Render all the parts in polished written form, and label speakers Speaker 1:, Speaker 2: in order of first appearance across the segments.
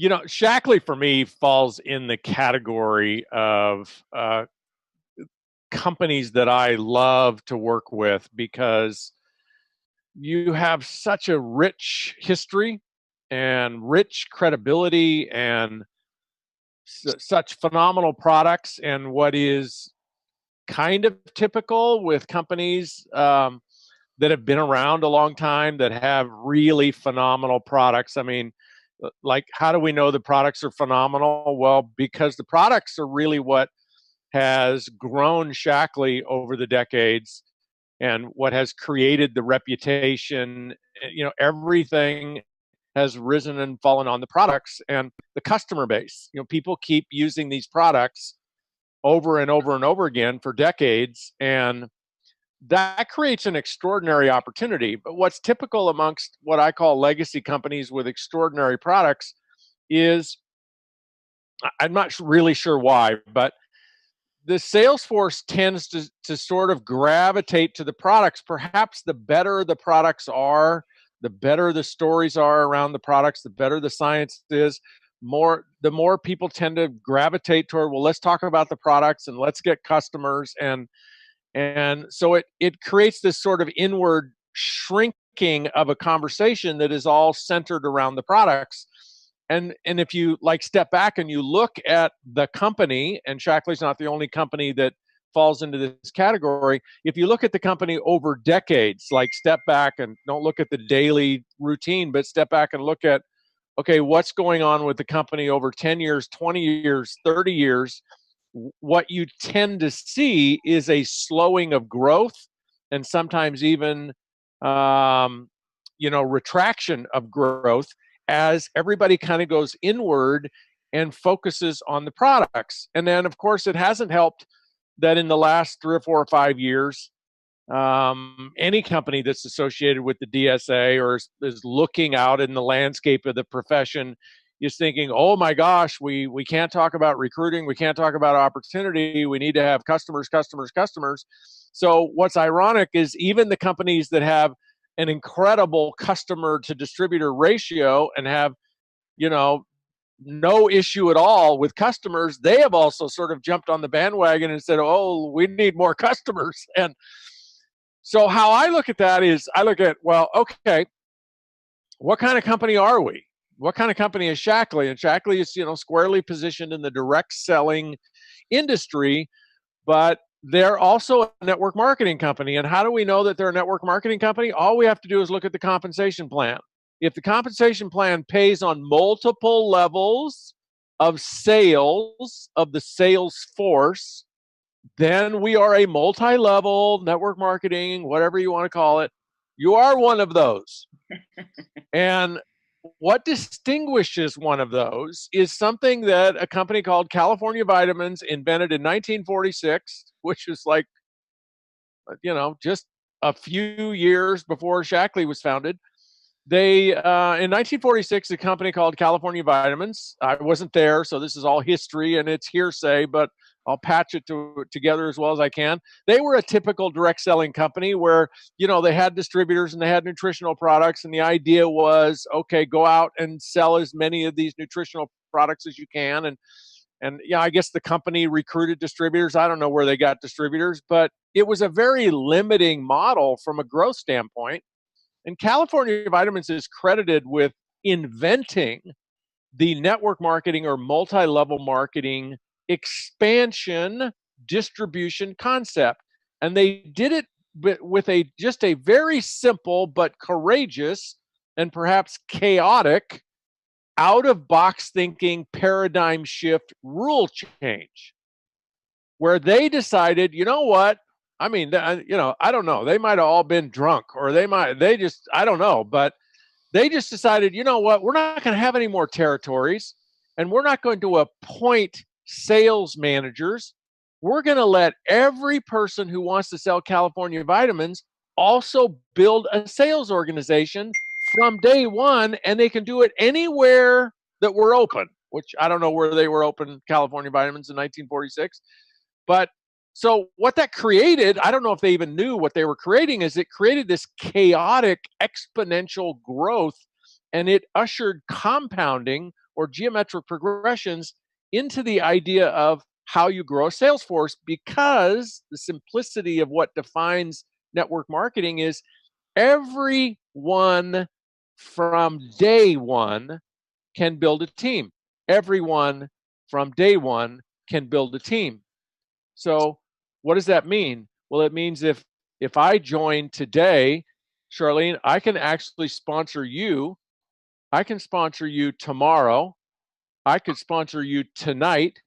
Speaker 1: Shaklee for me falls in the category of companies that I love to work with because you have such a rich history and rich credibility and such phenomenal products. And what is kind of typical with companies that have been around a long time that have really phenomenal products. I mean, like, how do we know the products are phenomenal? Well, because the products are really what has grown Shaklee over the decades and what has created the reputation. Everything has risen and fallen on the products and the customer base. People keep using these products over and over and over again for decades, and that creates an extraordinary opportunity. But what's typical amongst what I call legacy companies with extraordinary products is, I'm not really sure why, but the sales force tends to sort of gravitate to the products. Perhaps the better the products are, the better the stories are around the products, the better the science is, the more people tend to gravitate toward, well, let's talk about the products and let's get customers. And so it creates this sort of inward shrinking of a conversation that is all centered around the products. And if you step back and you look at the company, and Shaklee's not the only company that falls into this category. If you look at the company over decades, step back and don't look at the daily routine, but step back and look at, okay, what's going on with the company over 10 years, 20 years, 30 years, what you tend to see is a slowing of growth and sometimes even, retraction of growth as everybody kind of goes inward and focuses on the products. And then, of course, it hasn't helped that in the last 3 or 4 or 5 years, any company that's associated with the DSA or is looking out in the landscape of the profession is thinking, oh my gosh, we can't talk about recruiting, we can't talk about opportunity, we need to have customers, customers, customers. So what's ironic is even the companies that have an incredible customer to distributor ratio and have, no issue at all with customers, they have also sort of jumped on the bandwagon and said, oh, we need more customers. And so how I look at that is I look at, well, okay, what kind of company are we? What kind of company is Shaklee? And Shaklee is, squarely positioned in the direct selling industry, but they're also a network marketing company. And how do we know that they're a network marketing company? All we have to do is look at the compensation plan. If the compensation plan pays on multiple levels of sales of the sales force, then we are a multi-level network marketing, whatever you want to call it. You are one of those. And what distinguishes one of those is something that a company called California Vitamins invented in 1946, which is just a few years before Shaklee was founded. They, in 1946, a company called California Vitamins, I wasn't there, so this is all history and it's hearsay, but I'll patch it together as well as I can. They were a typical direct selling company where, they had distributors and they had nutritional products. And the idea was, okay, go out and sell as many of these nutritional products as you can. And I guess the company recruited distributors. I don't know where they got distributors, but it was a very limiting model from a growth standpoint. And California Vitamins is credited with inventing the network marketing or multi-level marketing expansion distribution concept. And they did it with just a very simple but courageous and perhaps chaotic out of box thinking paradigm shift rule change, where they decided, you know what? I mean, I don't know. They might have all been drunk or I don't know, but they just decided, you know what? We're not going to have any more territories and we're not going to appoint sales managers. We're going to let every person who wants to sell California Vitamins also build a sales organization from day one, and they can do it anywhere that we're open, which I don't know where they were open, California Vitamins, in 1946. But so what that created, I don't know if they even knew what they were creating, is it created this chaotic exponential growth, and it ushered compounding or geometric progressions into the idea of how you grow a sales force, because the simplicity of what defines network marketing is everyone from day one can build a team. Everyone from day one can build a team. So what does that mean? Well, it means if I join today, Charlene, I can actually sponsor you. I can sponsor you tomorrow. I could sponsor you tonight.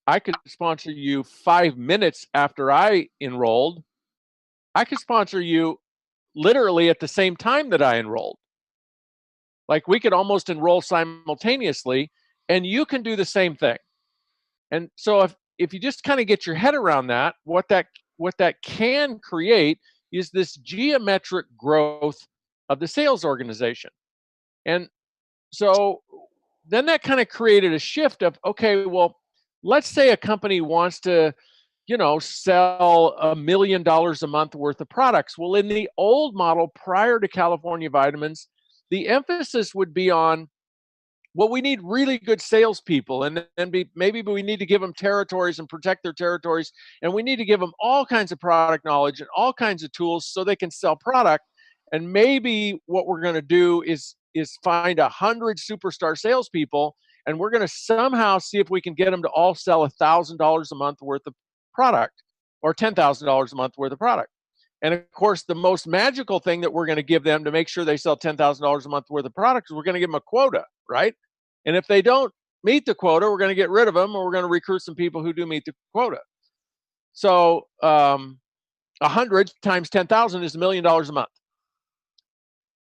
Speaker 1: I could sponsor you 5 minutes after I enrolled. I could sponsor you literally at the same time that I enrolled. Like we could almost enroll simultaneously, and you can do the same thing. And so if you just kind of get your head around that, what that can create is this geometric growth of the sales organization. And so then that kind of created a shift of, okay, well, let's say a company wants to, sell $1 million a month worth of products. Well, in the old model prior to California Vitamins, the emphasis would be on, well, we need really good salespeople, and maybe we need to give them territories and protect their territories, and we need to give them all kinds of product knowledge and all kinds of tools so they can sell product. And maybe what we're going to do is find 100 superstar salespeople, and we're going to somehow see if we can get them to all sell $1,000 a month worth of product, or $10,000 a month worth of product. And of course, the most magical thing that we're going to give them to make sure they sell $10,000 a month worth of products is we're going to give them a quota, right? And if they don't meet the quota, we're going to get rid of them, or we're going to recruit some people who do meet the quota. So 100 times 10,000 is $1 million a month.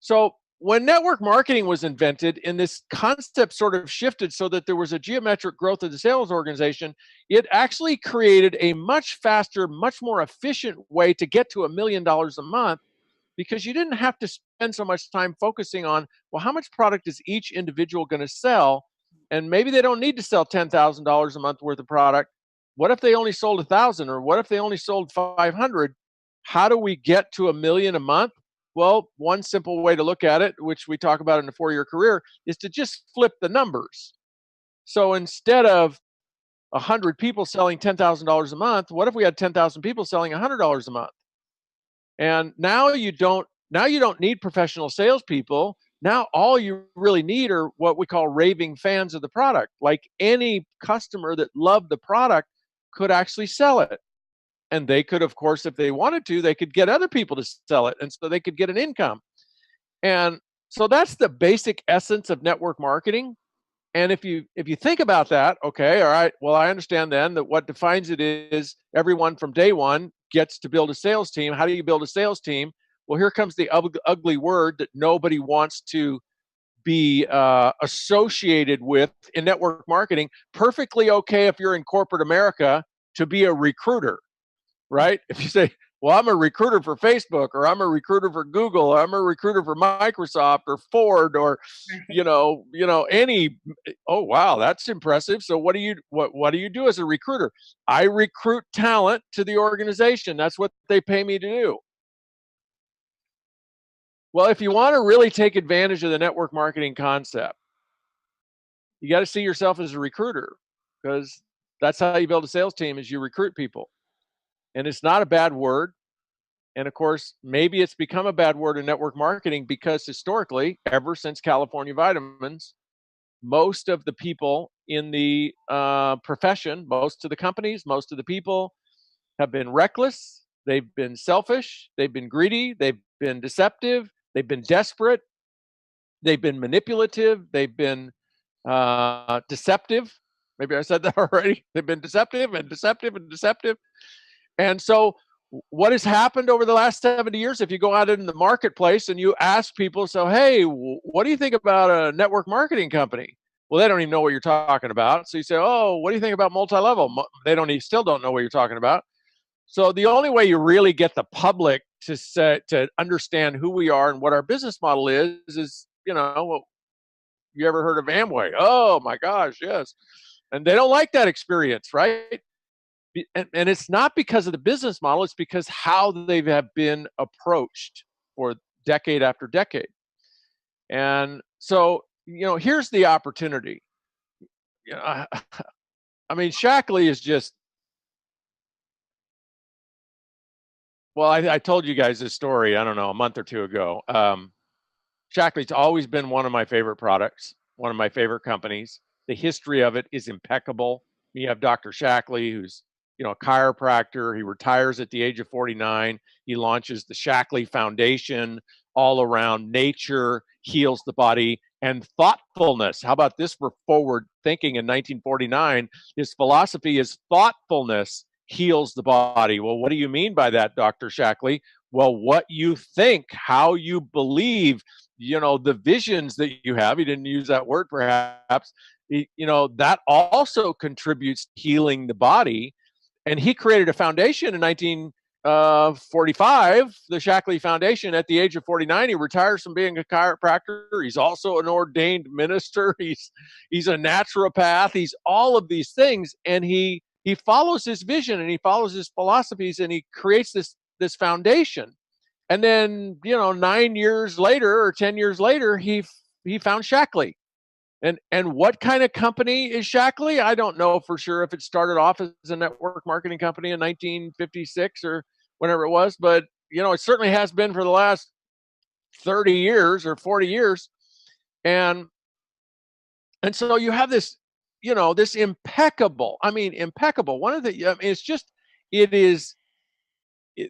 Speaker 1: So when network marketing was invented and this concept sort of shifted so that there was a geometric growth of the sales organization, it actually created a much faster, much more efficient way to get to $1 million a month, because you didn't have to spend so much time focusing on, well, how much product is each individual going to sell? And maybe they don't need to sell $10,000 a month worth of product. What if they only sold 1,000, or what if they only sold 500? How do we get to $1 million a month? Well, one simple way to look at it, which we talk about in the 4-year career, is to just flip the numbers. So instead of 100 people selling $10,000 a month, what if we had 10,000 people selling $100 a month? And now you don't need professional salespeople. Now all you really need are what we call raving fans of the product. Like any customer that loved the product could actually sell it. And they could, of course, if they wanted to, they could get other people to sell it. And so they could get an income. And so that's the basic essence of network marketing. And if you think about that, okay, all right, well, I understand then that what defines it is everyone from day one gets to build a sales team. How do you build a sales team? Well, here comes the ugly word that nobody wants to be associated with in network marketing. Perfectly okay if you're in corporate America to be a recruiter, right? If you say, well, I'm a recruiter for Facebook, or I'm a recruiter for Google, or I'm a recruiter for Microsoft or Ford, or any. Oh, wow, that's impressive. So what do you do as a recruiter? I recruit talent to the organization. That's what they pay me to do. Well, if you want to really take advantage of the network marketing concept, you got to see yourself as a recruiter, because that's how you build a sales team, is you recruit people. And it's not a bad word. And of course, maybe it's become a bad word in network marketing because historically, ever since California Vitamins, most of the people in the profession, most of the companies, most of the people have been reckless. They've been selfish. They've been greedy. They've been deceptive. They've been desperate. They've been manipulative. They've been deceptive. Maybe I said that already. They've been deceptive and deceptive and deceptive. And so what has happened over the last 70 years, if you go out in the marketplace and you ask people, so, hey, what do you think about a network marketing company? Well, they don't even know what you're talking about. So you say, oh, what do you think about multi-level? They still don't know what you're talking about. So the only way you really get the public to understand who we are and what our business model is, you ever heard of Amway? Oh my gosh, yes. And they don't like that experience, right? And it's not because of the business model, it's because how they have been approached for decade after decade. And so, here's the opportunity. you know, I mean, Shaklee is just, well, I told you guys this story, I don't know, a month or two ago. Shaklee's always been one of my favorite products, one of my favorite companies. The history of it is impeccable. You have Dr. Shaklee, who's, a chiropractor. He retires at the age of 49. He launches the Shaklee Foundation, all around nature, heals the body, and thoughtfulness. How about this for forward thinking in 1949? His philosophy is thoughtfulness heals the body. Well, what do you mean by that, Dr. Shaklee? Well, what you think, how you believe, the visions that you have, he didn't use that word perhaps, that also contributes to healing the body. And he created a foundation in 1945, the Shaklee Foundation. At the age of 49, he retires from being a chiropractor. He's also an ordained minister. He's a naturopath. He's all of these things. And he follows his vision and he follows his philosophies and he creates this foundation. And then, 9 years later or 10 years later, he found Shaklee. And what kind of company is Shaklee? I don't know for sure if it started off as a network marketing company in 1956 or whenever it was, but it certainly has been for the last 30 years or 40 years. And so you have this, this impeccable. One of the,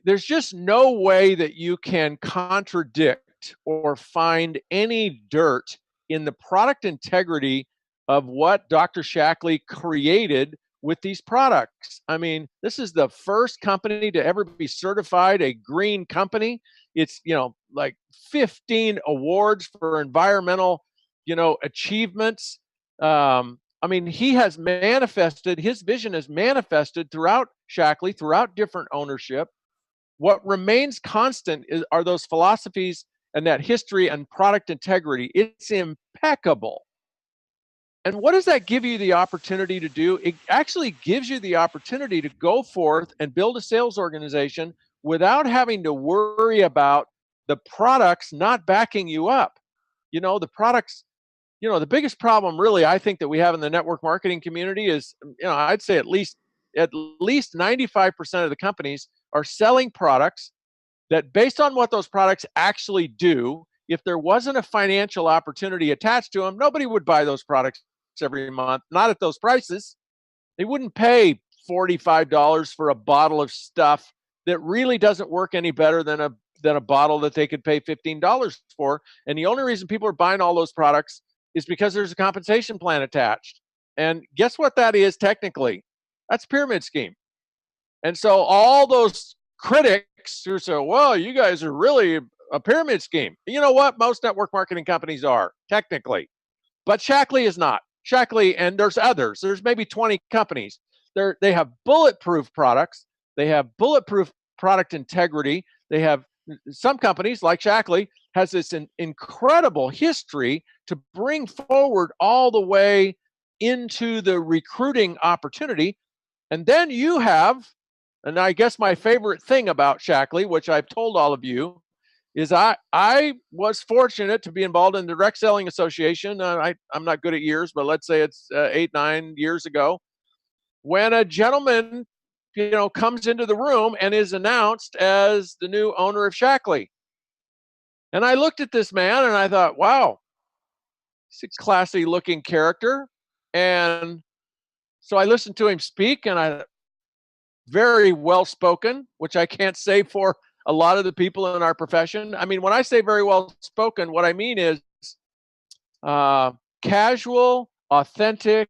Speaker 1: there's just no way that you can contradict or find any dirt in the product integrity of what Dr. Shaklee created with these products. I mean, this is the first company to ever be certified a green company. It's, like 15 awards for environmental, achievements. He has manifested, his vision has manifested throughout Shaklee, throughout different ownership. What remains constant are those philosophies and that history and product integrity. It's impeccable. And what does that give you the opportunity to do? It actually gives you the opportunity to go forth and build a sales organization without having to worry about the products not backing you up. The products, the biggest problem really I think that we have in the network marketing community is, I'd say at least 95% of the companies are selling products that, based on what those products actually do, if there wasn't a financial opportunity attached to them, nobody would buy those products every month, not at those prices. They wouldn't pay $45 for a bottle of stuff that really doesn't work any better than a bottle that they could pay $15 for. And the only reason people are buying all those products is because there's a compensation plan attached. And guess what that is technically? That's a pyramid scheme. And so all those critics who say, well, you guys are really a pyramid scheme. You know what? Most network marketing companies are, technically. But Shaklee is not. Shaklee, and there's others. There's maybe 20 companies. They have bulletproof products. They have bulletproof product integrity. They have some companies, like Shaklee, has this incredible history to bring forward all the way into the recruiting opportunity. And then you have, and I guess my favorite thing about Shaklee, which I've told all of you, is I was fortunate to be involved in the Direct Selling Association. I'm not good at years, but let's say it's 8-9 years ago, when a gentleman, comes into the room and is announced as the new owner of Shaklee. And I looked at this man and I thought, wow, he's a classy looking character. And so I listened to him speak, and very well spoken, which I can't say for a lot of the people in our profession. I mean, when I say very well spoken, what I mean is casual, authentic,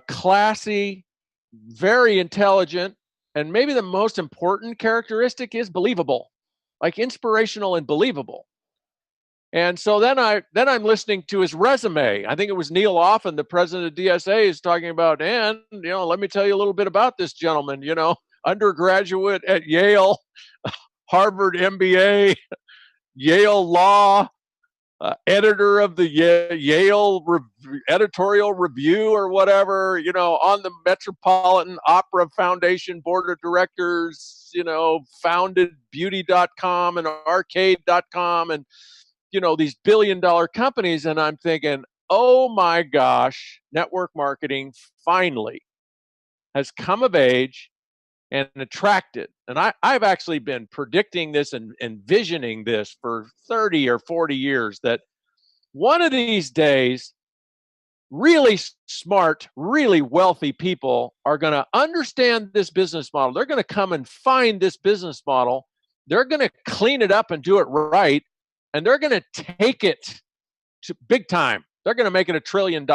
Speaker 1: classy, very intelligent, and maybe the most important characteristic is believable, like inspirational and believable. And so then I'm listening to his resume. I think it was Neil Offen, the president of DSA, is talking about, and, let me tell you a little bit about this gentleman, undergraduate at Yale, Harvard MBA, Yale Law, editor of the Yale editorial review or whatever, on the Metropolitan Opera Foundation board of directors, founded beauty.com and arcade.com and, these billion-dollar companies. And I'm thinking, oh my gosh, network marketing finally has come of age and attracted. And I've actually been predicting this and envisioning this for 30 or 40 years, that one of these days, really smart, really wealthy people are going to understand this business model. They're going to come and find this business model. They're going to clean it up and do it right. And they're going to take it to big time. They're going to make it $1 trillion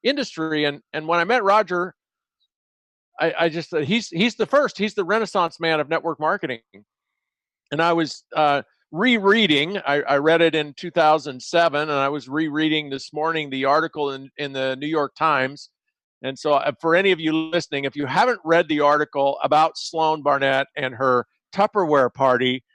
Speaker 1: industry. And when I met Roger, I just thought he's the first. He's the Renaissance man of network marketing. And I was rereading. I read it in 2007, and I was rereading this morning the article in the New York Times. And so, for any of you listening, if you haven't read the article about Sloan Barnett and her Tupperware party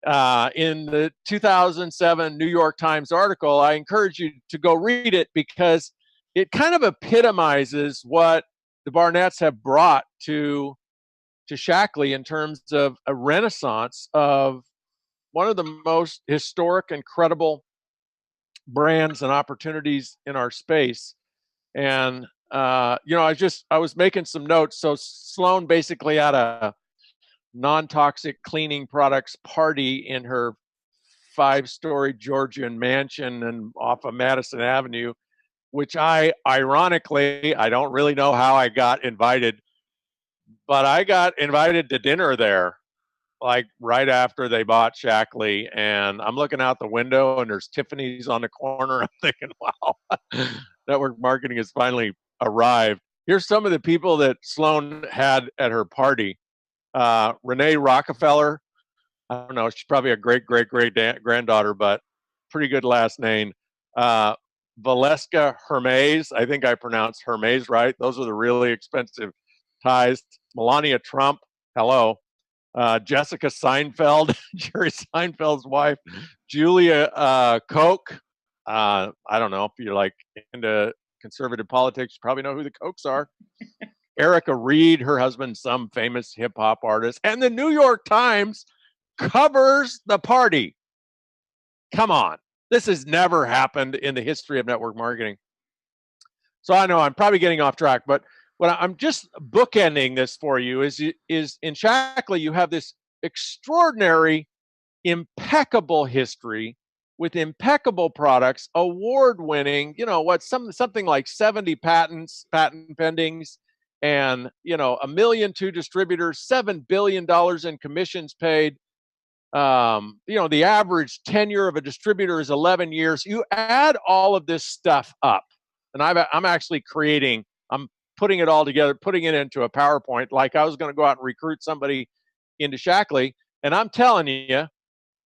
Speaker 1: in the 2007 New York Times article, I encourage you to go read it, because it kind of epitomizes what the Barnetts have brought to Shaklee in terms of a renaissance of one of the most historic and credible brands and opportunities in our space. And I was making some notes. So Sloan basically had a non-toxic cleaning products party in her 5-story Georgian mansion and off of Madison Avenue, which I don't really know how I got invited, but I got invited to dinner there, like right after they bought Shaklee. And I'm looking out the window and there's Tiffany's on the corner. I'm thinking, wow, network marketing has finally arrived. Here's some of the people that Sloan had at her party. Renee Rockefeller. I don't know. She's probably a great granddaughter, but pretty good last name. Valeska Hermes. I think I pronounced Hermes right. Those are the really expensive ties. Melania Trump. Hello. Jessica Seinfeld, Jerry Seinfeld's wife. Julia Koch. I don't know if you're like into conservative politics, you probably know who the Kochs are. Erica Reed, her husband, some famous hip hop artist. And the New York Times covers the party. Come on. This has never happened in the history of network marketing. So I know I'm probably getting off track, but what I'm just bookending this for you is in Shaklee, you have this extraordinary, impeccable history with impeccable products, award-winning, something like 70 patents, patent pendings, and, 1 million to distributors, $7 billion in commissions paid. The average tenure of a distributor is 11 years. You add all of this stuff up, and I'm actually I'm putting it all together, putting it into a PowerPoint, like I was going to go out and recruit somebody into Shaklee. And I'm telling you,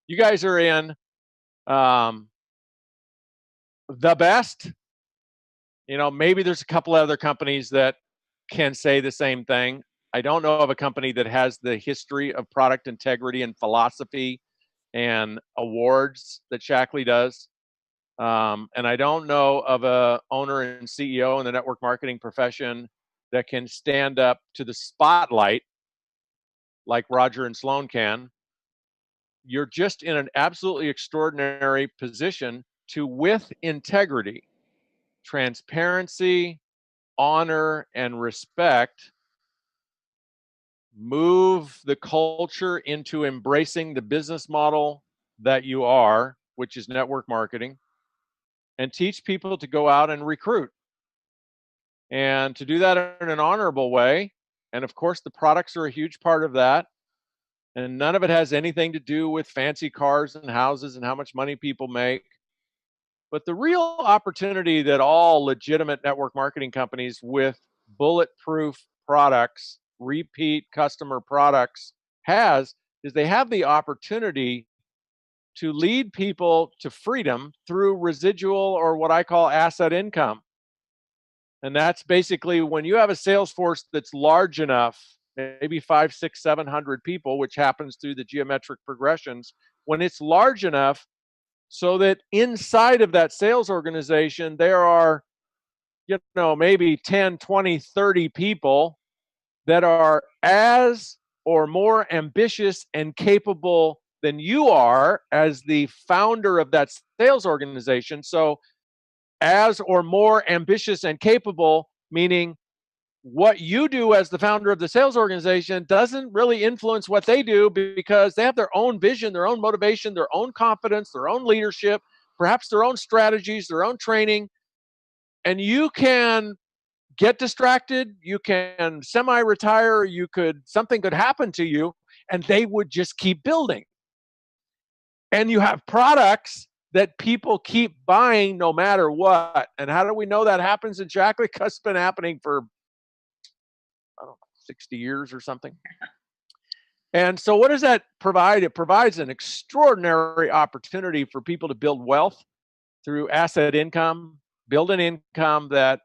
Speaker 1: you guys are in the best. Maybe there's a couple other companies that can say the same thing. I don't know of a company that has the history of product integrity and philosophy and awards that Shaklee does. And I don't know of a owner and CEO in the network marketing profession that can stand up to the spotlight like Roger and Sloan can. You're just in an absolutely extraordinary position to, with integrity, transparency, honor, and respect, move the culture into embracing the business model that you are, which is network marketing, and teach people to go out and recruit. And to do that in an honorable way. And of course, the products are a huge part of that. And none of it has anything to do with fancy cars and houses and how much money people make. But the real opportunity that all legitimate network marketing companies with bulletproof products, repeat customer products has, is they have the opportunity to lead people to freedom through residual, or what I call asset income. And that's basically when you have a sales force that's large enough, maybe 500, 600, 700 people, which happens through the geometric progressions, when it's large enough so that inside of that sales organization, there are, maybe 10, 20, 30 people that are as or more ambitious and capable than you are as the founder of that sales organization. So as or more ambitious and capable, meaning what you do as the founder of the sales organization doesn't really influence what they do because they have their own vision, their own motivation, their own confidence, their own leadership, perhaps their own strategies, their own training. And you can get distracted, you can semi-retire, something could happen to you, and they would just keep building. And you have products that people keep buying no matter what. And how do we know that happens in Shaklee? Because it's been happening for, I don't know, 60 years or something. And so what does that provide? It provides an extraordinary opportunity for people to build wealth through asset income, build an income that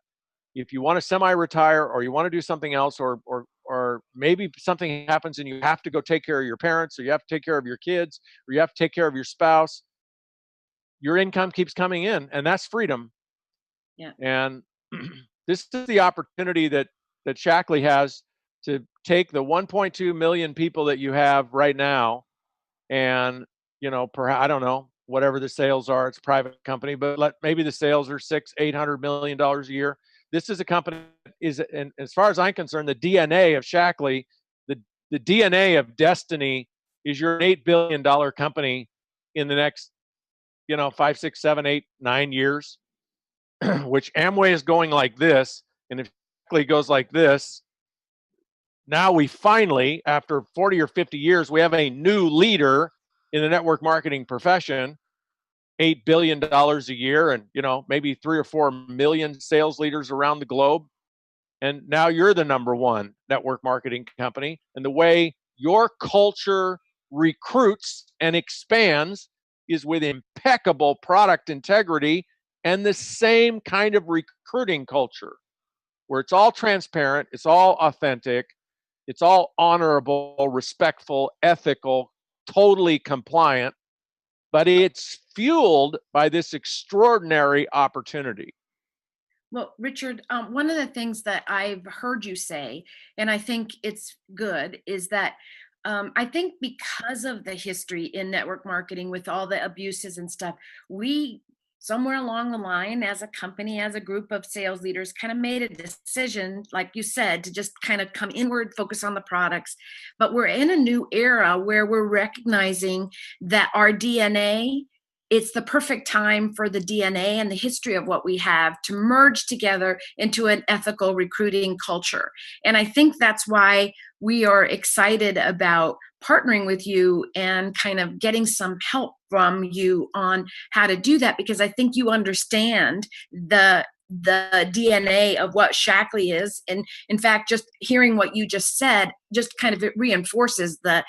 Speaker 1: if you want to semi-retire or you want to do something else, or maybe something happens and you have to go take care of your parents, or you have to take care of your kids, or you have to take care of your spouse, your income keeps coming in, and that's freedom.
Speaker 2: Yeah.
Speaker 1: And this is the opportunity that Shaklee has to take the 1.2 million people that you have right now, and perhaps, I don't know, whatever the sales are, it's a private company, but maybe the sales are $600-800 million a year. This is a company that is, and as far as I'm concerned, the DNA of Shaklee, the DNA of destiny is you're an $8 billion company in the next 5, 6, 7, 8, 9 years, which Amway is going like this. And if Shaklee goes like this, now we finally, after 40 or 50 years, we have a new leader in the network marketing profession, $8 billion a year, and maybe 3 or 4 million sales leaders around the globe. And now you're the number one network marketing company. And the way your culture recruits and expands is with impeccable product integrity and the same kind of recruiting culture where it's all transparent, it's all authentic, it's all honorable, respectful, ethical, totally compliant, but it's fueled by this extraordinary opportunity.
Speaker 2: Well, Richard, one of the things that I've heard you say, and I think it's good, is that I think because of the history in network marketing with all the abuses and stuff, we somewhere along the line as a company, as a group of sales leaders, kind of made a decision, like you said, to just kind of come inward, focus on the products. But we're in a new era where we're recognizing that our DNA, it's the perfect time for the DNA and the history of what we have to merge together into an ethical recruiting culture. And I think that's why we are excited about partnering with you and kind of getting some help from you on how to do that, because I think you understand the DNA of what Shaklee is. And in fact, just hearing what you just said just kind of reinforces that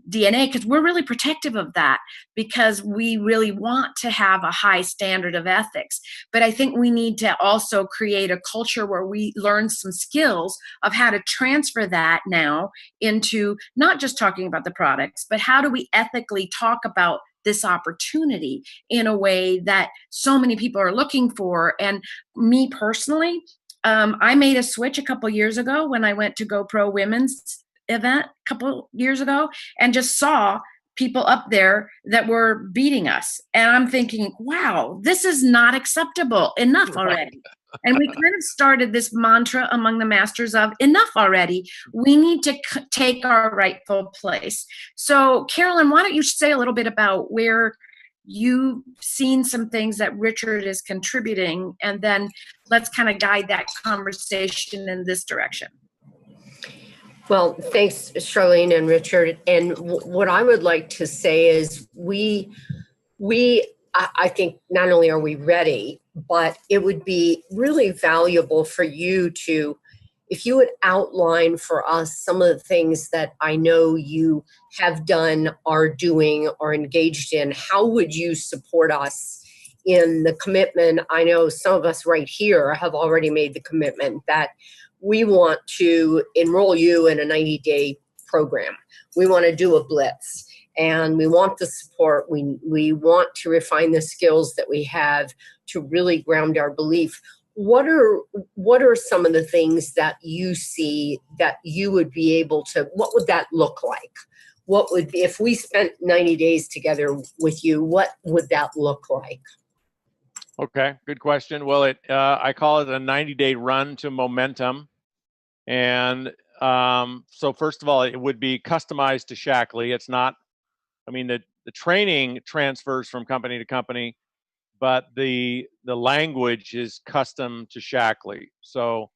Speaker 2: DNA, because we're really protective of that, because we really want to have a high standard of ethics. But I think we need to also create a culture where we learn some skills of how to transfer that now into not just talking about the products, but how do we ethically talk about this opportunity in a way that so many people are looking for. And me personally, I made a switch a couple years ago when I went to GoPro Women's event a couple years ago and just saw people up there that were beating us. And I'm thinking, wow, this is not acceptable. Enough already. And we kind of started this mantra among the masters of enough already. We need to take our rightful place. So Carolyn, why don't you say a little bit about where you've seen some things that Richard is contributing, and then let's kind of guide that conversation in this direction.
Speaker 3: Well, thanks, Charlene and Richard. And what I would like to say is I think not only are we ready, but it would be really valuable for you to, if you would outline for us some of the things that I know you have done, are doing, or engaged in. How would you support us in the commitment? I know some of us right here have already made the commitment that we want to enroll you in a 90-day program. We want to do a blitz, and we want the support. We want to refine the skills that we have to really ground our belief. What are some of the things that you see that you would be able to, what would that look like? What would, if we spent 90 days together with you, what would that look like?
Speaker 1: Okay, good question. Well, I call it a 90-day run to momentum. And so first of all, it would be customized to Shaklee. It's not, I mean, the training transfers from company to company, but the language is custom to Shaklee. So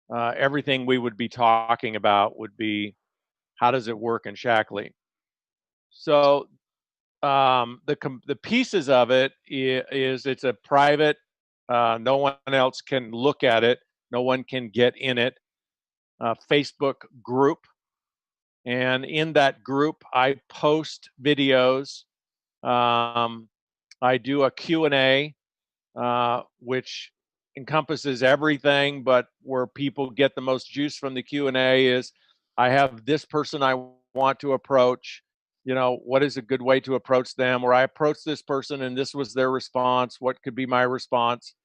Speaker 1: everything we would be talking about would be, how does it work in Shaklee? So the pieces of it is it's a private, no one else can look at it, no one can get in it, Facebook group. And in that group, I post videos. I do a Q&A, which encompasses everything, but where people get the most juice from the Q&A is, I have this person I want to approach. You know, what is a good way to approach them? Or I approached this person and this was their response. What could be my response?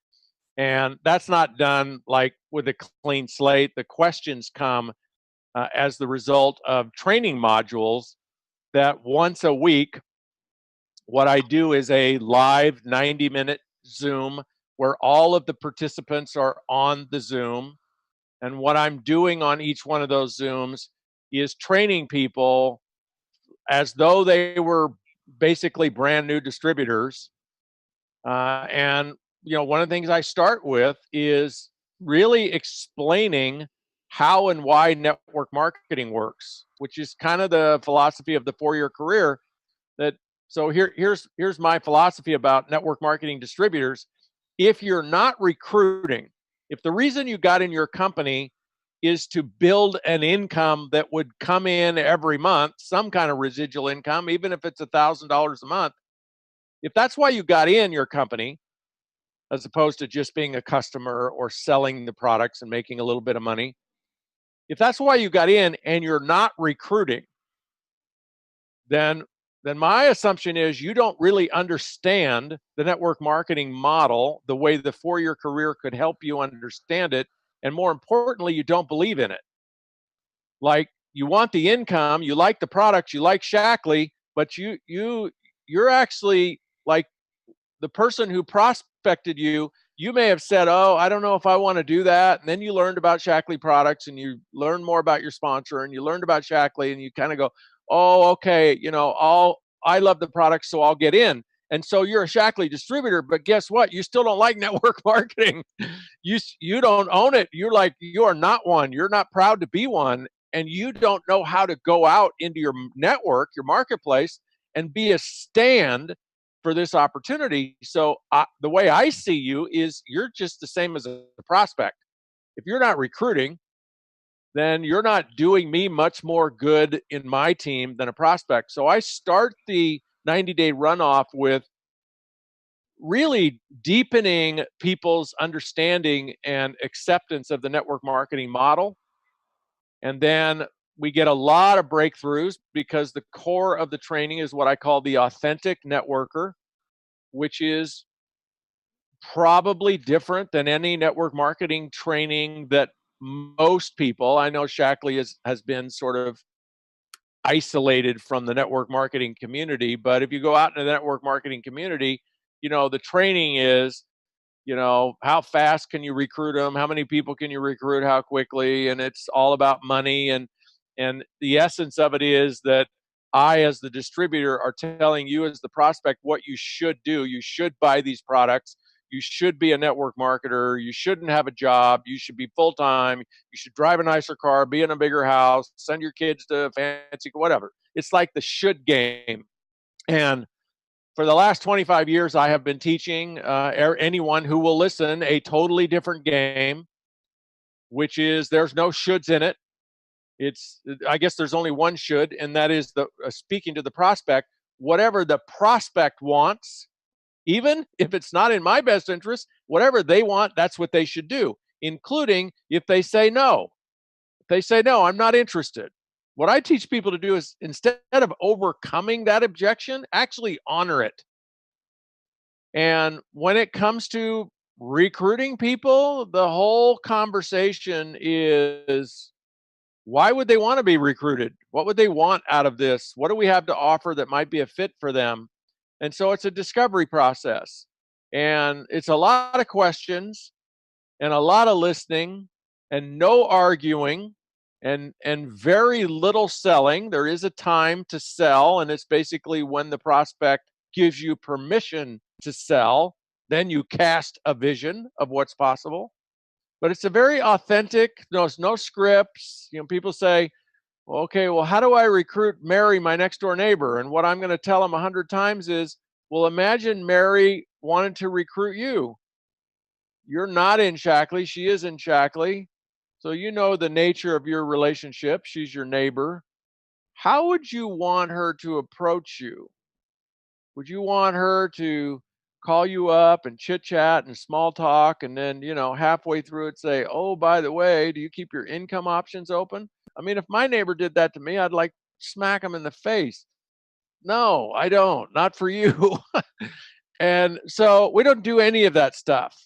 Speaker 1: And that's not done like with a clean slate. The questions come as the result of training modules that once a week, what I do is a live 90-minute Zoom where all of the participants are on the Zoom. And what I'm doing on each one of those Zooms is training people as though they were basically brand new distributors. And, you know, one of the things I start with is really explaining how and why network marketing works, which is kind of the philosophy of the 4-year career. That so here's my philosophy about network marketing distributors. If you're not recruiting, if the reason you got in your company is to build an income that would come in every month, some kind of residual income, even if it's $1,000 a month, if that's why you got in your company, as opposed to just being a customer or selling the products and making a little bit of money, if that's why you got in and you're not recruiting, then my assumption is you don't really understand the network marketing model the way the 4-year career could help you understand it. And more importantly, you don't believe in it. Like, you want the income, you like the products, you like Shaklee, but you're actually like the person who prospected you. You may have said, oh, I don't know if I want to do that. And then you learned about Shaklee products and you learned more about your sponsor and you learned about Shaklee and you kind of go, oh, okay, you know, I love the product, so I'll get in. And so you're a Shaklee distributor, but guess what? You still don't like network marketing. You don't own it. You're like, you are not one. You're not proud to be one. And you don't know how to go out into your network, your marketplace, and be a stand for this opportunity. So the way I see you is you're just the same as a prospect. If you're not recruiting, then you're not doing me much more good in my team than a prospect. So I start the 90-day runoff with really deepening people's understanding and acceptance of the network marketing model. And then we get a lot of breakthroughs because the core of the training is what I call the authentic networker, which is probably different than any network marketing training that most people, I know Shaklee has been sort of isolated from the network marketing community, but if you go out into the network marketing community, you know, the training is, you know, how fast can you recruit them? How many people can you recruit? How quickly? And it's all about money. And the essence of it is that I, as the distributor, are telling you as the prospect what you should do. You should buy these products. You should be a network marketer. You shouldn't have a job. You should be full time. You should drive a nicer car, be in a bigger house, send your kids to fancy, whatever. It's like the should game. And for the last 25 years, I have been teaching anyone who will listen a totally different game, which is there's no shoulds in it. I guess there's only one should, and that is the speaking to the prospect. Whatever the prospect wants, even if it's not in my best interest, whatever they want, that's what they should do, including if they say no. If they say, no, I'm not interested. What I teach people to do is, instead of overcoming that objection, actually honor it. And when it comes to recruiting people, the whole conversation is, why would they want to be recruited? What would they want out of this? What do we have to offer that might be a fit for them? And so it's a discovery process. And it's a lot of questions and a lot of listening and no arguing and very little selling. There is a time to sell, and it's basically when the prospect gives you permission to sell, then you cast a vision of what's possible. But it's a very authentic, no scripts. People say, well, okay, well, how do I recruit Mary, my next door neighbor? And what I'm going to tell them 100 times is, well, imagine Mary wanted to recruit you. You're not in Shaklee. She is in Shaklee. So you know the nature of your relationship. She's your neighbor. How would you want her to approach you? Would you want her to call you up and chit chat and small talk and then, halfway through it say, oh, by the way, do you keep your income options open? I mean, if my neighbor did that to me, I'd like smack him in the face. No, I don't. Not for you. And so we don't do any of that stuff.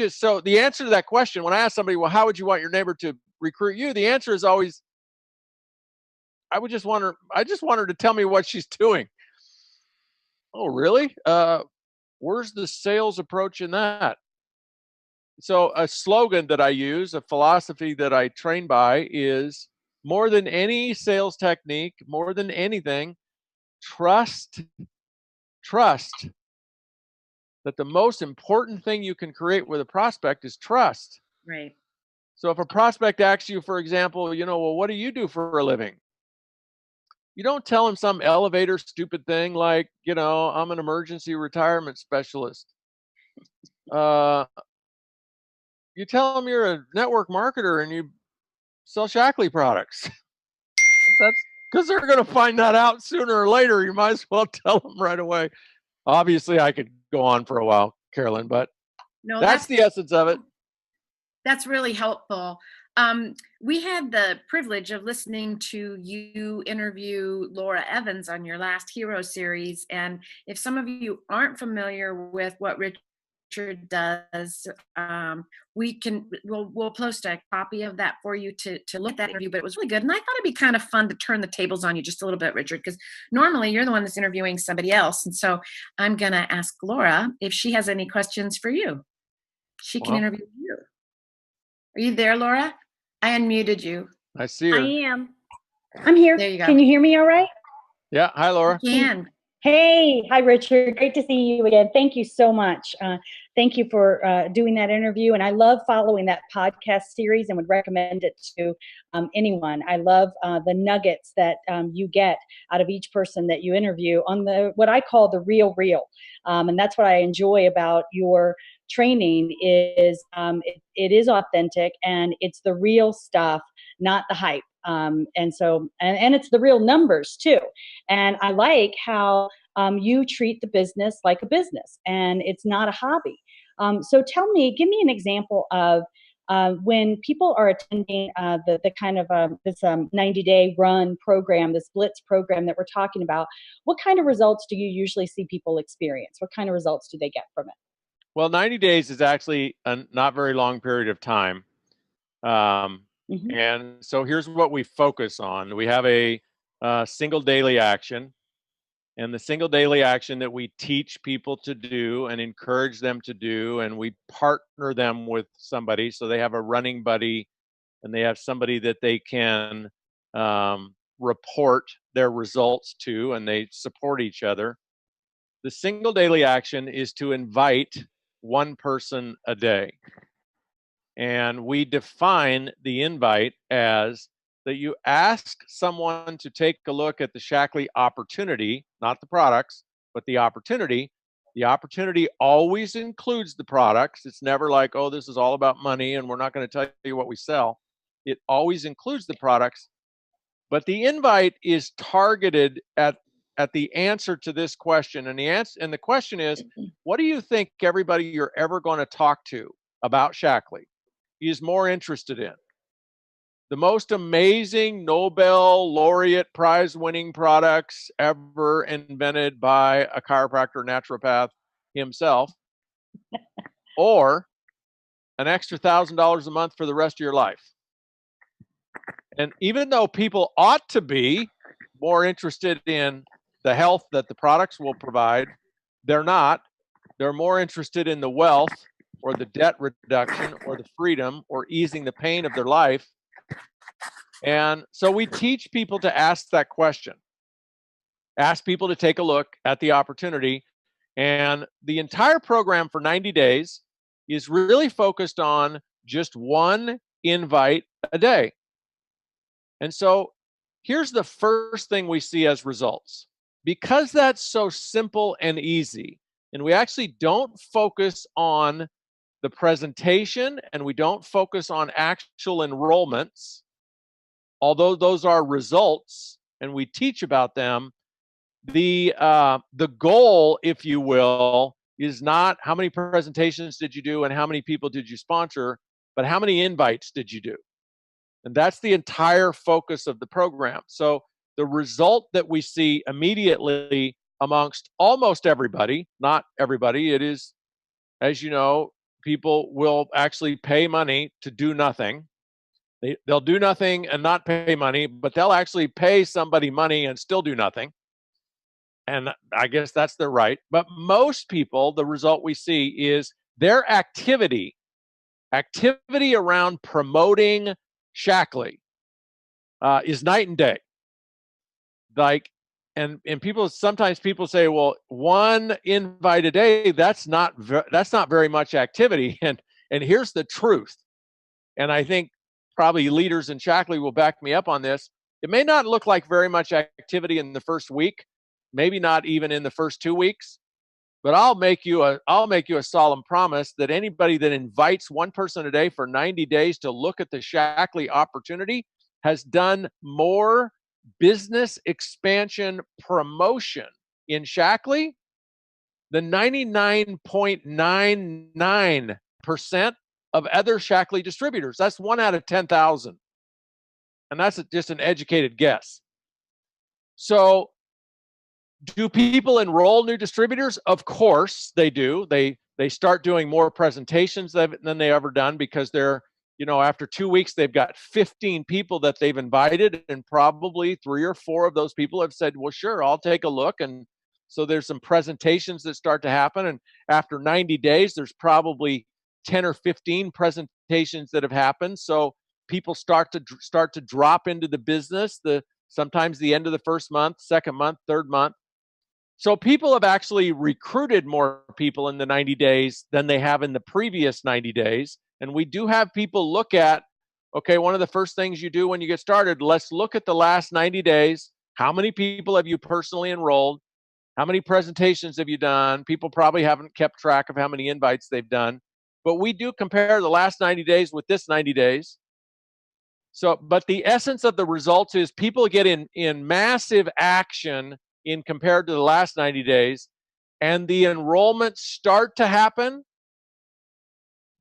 Speaker 1: So the answer to that question, when I ask somebody, well, how would you want your neighbor to recruit you? The answer is always, I just want her to tell me what she's doing. Oh, really? Where's the sales approach in that? So a slogan that I use, a philosophy that I train by is, more than any sales technique, more than anything, trust that the most important thing you can create with a prospect is trust.
Speaker 2: Right.
Speaker 1: So if a prospect asks you, for example, well, what do you do for a living? You don't tell them some elevator stupid thing like, I'm an emergency retirement specialist. You tell them you're a network marketer and you sell Shaklee products. That's because they're going to find that out sooner or later. You might as well tell them right away. Obviously, I could go on for a while, Carolyn, but
Speaker 2: No,
Speaker 1: that's the essence of it.
Speaker 2: That's really helpful. We had the privilege of listening to you interview Laura Evans on your last Hero series. And if some of you aren't familiar with what Richard does, we'll post a copy of that for you to look at that interview. But it was really good, and I thought it'd be kind of fun to turn the tables on you just a little bit, Richard, because normally you're the one that's interviewing somebody else, and so I'm gonna ask Laura if she has any questions for you. She can interview you. Are you there, Laura? I unmuted you.
Speaker 1: I see her.
Speaker 4: I am. I'm here.
Speaker 2: There you go.
Speaker 4: Can you hear me all right?
Speaker 1: Yeah. Hi, Laura.
Speaker 2: You can.
Speaker 4: Hey. Hi, Richard. Great to see you again. Thank you so much. Thank you for doing that interview. And I love following that podcast series and would recommend it to anyone. I love the nuggets that you get out of each person that you interview on what I call the real. And that's what I enjoy about your training is it is authentic and it's the real stuff, not the hype. And it's the real numbers too. And I like how you treat the business like a business and it's not a hobby. So give me an example of when people are attending the kind of this 90-day run program, this Blitz program that we're talking about, what kind of results do you usually see people experience? What kind of results do they get from it?
Speaker 1: Well, 90 days is actually a not very long period of time. And so here's what we focus on. We have a single daily action. And the single daily action that we teach people to do and encourage them to do, and we partner them with somebody so they have a running buddy and they have somebody that they can report their results to, and they support each other. The single daily action is to invite one person a day. And we define the invite as that you ask someone to take a look at the Shaklee opportunity, not the products, but the opportunity. The opportunity always includes the products. It's never like, oh, this is all about money and we're not going to tell you what we sell. It always includes the products. But the invite is targeted at the answer to this question. And the question is, what do you think everybody you're ever going to talk to about Shaklee is more interested in? The most amazing Nobel laureate prize-winning products ever invented by a chiropractor naturopath himself, or an extra $1,000 a month for the rest of your life? And even though people ought to be more interested in the health that the products will provide, they're not. They're more interested in the wealth or the debt reduction or the freedom or easing the pain of their life. And so we teach people to ask that question. Ask people to take a look at the opportunity. And the entire program for 90 days is really focused on just one invite a day. And so here's the first thing we see as results. Because that's so simple and easy, and we actually don't focus on the presentation and we don't focus on actual enrollments, although those are results and we teach about them, the goal, if you will, is not how many presentations did you do and how many people did you sponsor, but how many invites did you do? And that's the entire focus of the program. So the result that we see immediately amongst almost everybody, not everybody, it is, as you know, people will actually pay money to do nothing. They'll do nothing and not pay money, but they'll actually pay somebody money and still do nothing. And I guess that's their right. But most people, the result we see is their activity around promoting Shaklee is night and day. Like, and people, sometimes people say, well, one invite a day, that's not very much activity. And here's the truth. And I think probably leaders in Shaklee will back me up on this. It may not look like very much activity in the first week, maybe not even in the first 2 weeks, but I'll make you a solemn promise that anybody that invites one person a day for 90 days to look at the Shaklee opportunity has done more business expansion promotion in Shaklee than 99.99% of other Shaklee distributors. That's 1 out of 10,000. And that's just an educated guess. So do people enroll new distributors? Of course they do. They start doing more presentations than they ever done because they're, after 2 weeks, they've got 15 people that they've invited, and probably 3 or 4 of those people have said, well, sure, I'll take a look. And so there's some presentations that start to happen. And after 90 days, there's probably 10 or 15 presentations that have happened. So people start to drop into the business, sometimes the end of the first month, second month, third month. So people have actually recruited more people in the 90 days than they have in the previous 90 days. And we do have people look at, okay, one of the first things you do when you get started, let's look at the last 90 days. How many people have you personally enrolled? How many presentations have you done? People probably haven't kept track of how many invites they've done. But we do compare the last 90 days with this 90 days. So, but the essence of the results is people get in massive action in compared to the last 90 days, and the enrollments start to happen.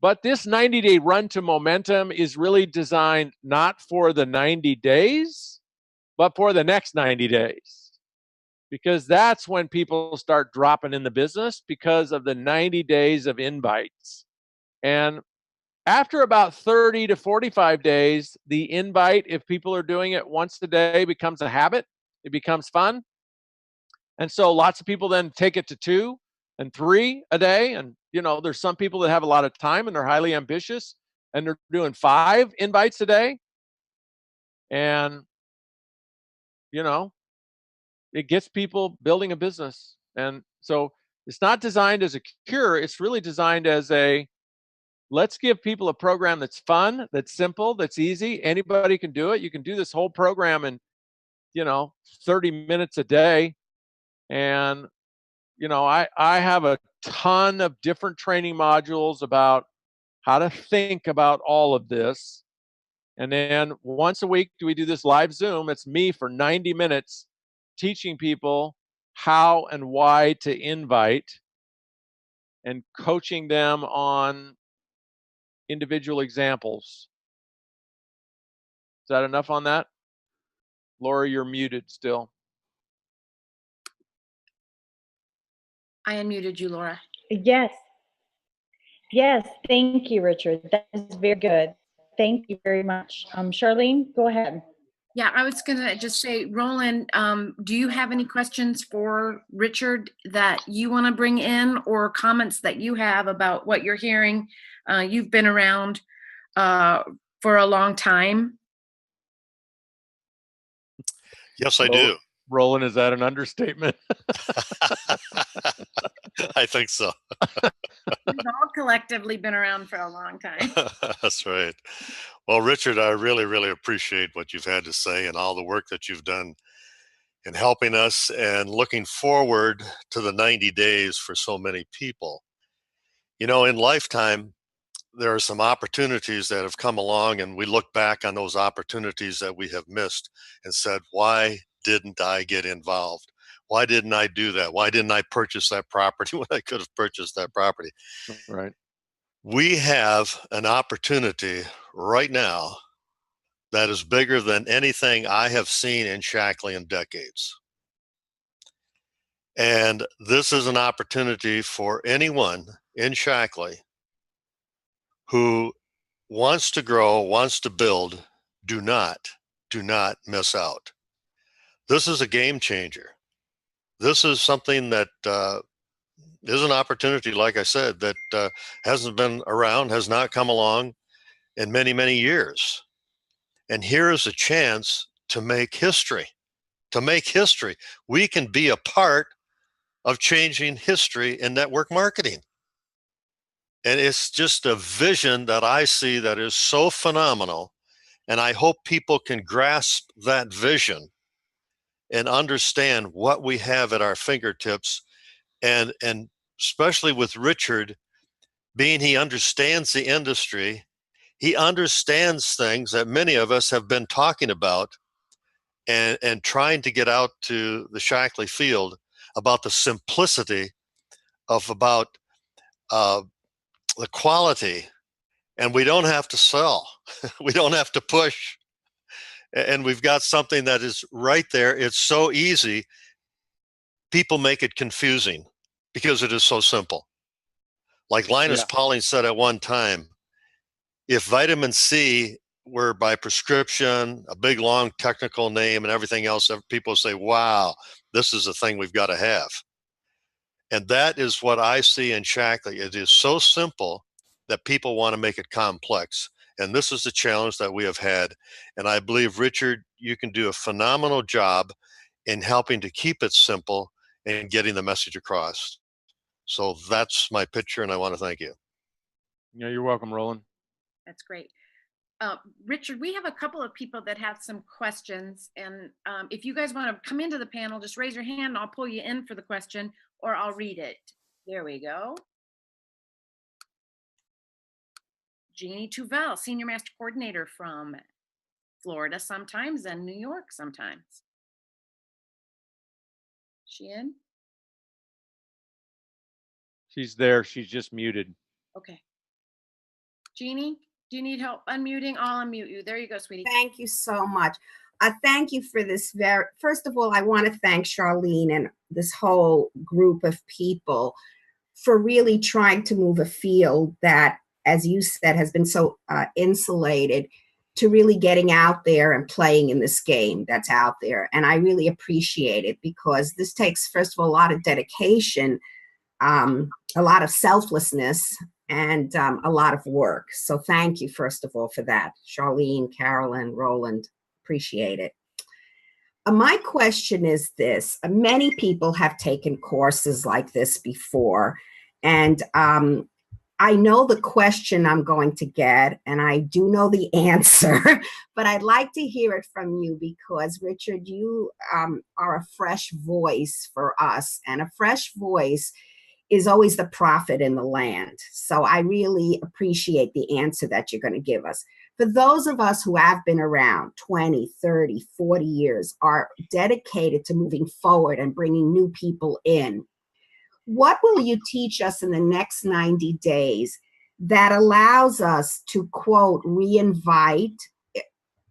Speaker 1: But this 90-day run to momentum is really designed not for the 90 days, but for the next 90 days. Because that's when people start dropping in the business because of the 90 days of invites. And after about 30 to 45 days, the invite, if people are doing it once a day, becomes a habit. It becomes fun. And so lots of people then take it to 2 and 3 a day. And, there's some people that have a lot of time and they're highly ambitious and they're doing 5 invites a day. And, it gets people building a business. And so it's not designed as a cure. It's really designed as let's give people a program that's fun, that's simple, that's easy. Anybody can do it. You can do this whole program in, 30 minutes a day. And, I have a ton of different training modules about how to think about all of this. And then once a week, we do this live Zoom. It's me for 90 minutes teaching people how and why to invite and coaching them on individual examples. Is that enough on that? Laura, you're muted still.
Speaker 2: I unmuted you, Laura.
Speaker 4: Yes. Thank you, Richard. That is very good. Thank you very much. Charlene, go ahead.
Speaker 2: Yeah, I was gonna just say, Roland, do you have any questions for Richard that you want to bring in, or comments that you have about what you're hearing? You've been around for a long time.
Speaker 5: Yes, I do.
Speaker 1: Roland, is that an understatement?
Speaker 5: I think so.
Speaker 2: We've all collectively been around for a long time.
Speaker 5: That's right. Well, Richard, I really, really appreciate what you've had to say and all the work that you've done in helping us and looking forward to the 90 days for so many people. You know, in lifetime, there are some opportunities that have come along, and we look back on those opportunities that we have missed and said, why didn't I get involved? Why didn't I do that? Why didn't I purchase that property when I could have purchased that property?
Speaker 1: Right.
Speaker 5: We have an opportunity right now that is bigger than anything I have seen in Shaklee in decades. And this is an opportunity for anyone in Shaklee who wants to grow, wants to build. Do not miss out. This is a game changer. This is something that is an opportunity, like I said, that hasn't been around, has not come along in many, many years. And here is a chance to make history. To make history. We can be a part of changing history in network marketing. And it's just a vision that I see that is so phenomenal. And I hope people can grasp that vision and understand what we have at our fingertips. And especially with Richard, being he understands the industry, he understands things that many of us have been talking about and trying to get out to the Shaklee field about the simplicity of about the quality. And we don't have to sell. We don't have to push. And we've got something that is right there. It's so easy. People make it confusing because it is so simple. Like Linus Pauling said at one time, if vitamin C were by prescription, a big long technical name and everything else, people say, wow, this is a thing we've got to have. And that is what I see in Shaklee. It is so simple that people want to make it complex. And this is the challenge that we have had. And I believe, Richard, you can do a phenomenal job in helping to keep it simple and getting the message across. So that's my picture, and I want to thank you.
Speaker 1: Yeah, you're welcome, Roland.
Speaker 2: That's great. Richard, we have a couple of people that have some questions. And if you guys want to come into the panel, just raise your hand and I'll pull you in for the question, or I'll read it. There we go. Jeannie Tuvel, Senior Master Coordinator from Florida sometimes and New York sometimes. She in?
Speaker 1: She's there. She's just muted.
Speaker 2: Okay. Jeannie, do you need help unmuting? I'll unmute you. There you go, sweetie.
Speaker 6: Thank you so much. Thank you for this first of all, I want to thank Charlene and this whole group of people for really trying to move a field that, as you said, has been so insulated, to really getting out there and playing in this game that's out there. And I really appreciate it, because this takes, first of all, a lot of dedication, a lot of selflessness, and a lot of work. So thank you, first of all, for that. Charlene, Carolyn, Roland, appreciate it. My question is this. Many people have taken courses like this before, and I know the question I'm going to get, and I do know the answer, but I'd like to hear it from you, because, Richard, you are a fresh voice for us, and a fresh voice is always the prophet in the land. So I really appreciate the answer that you're going to give us. For those of us who have been around 20, 30, 40 years, are dedicated to moving forward and bringing new people in, what will you teach us in the next 90 days that allows us to, quote, re-invite,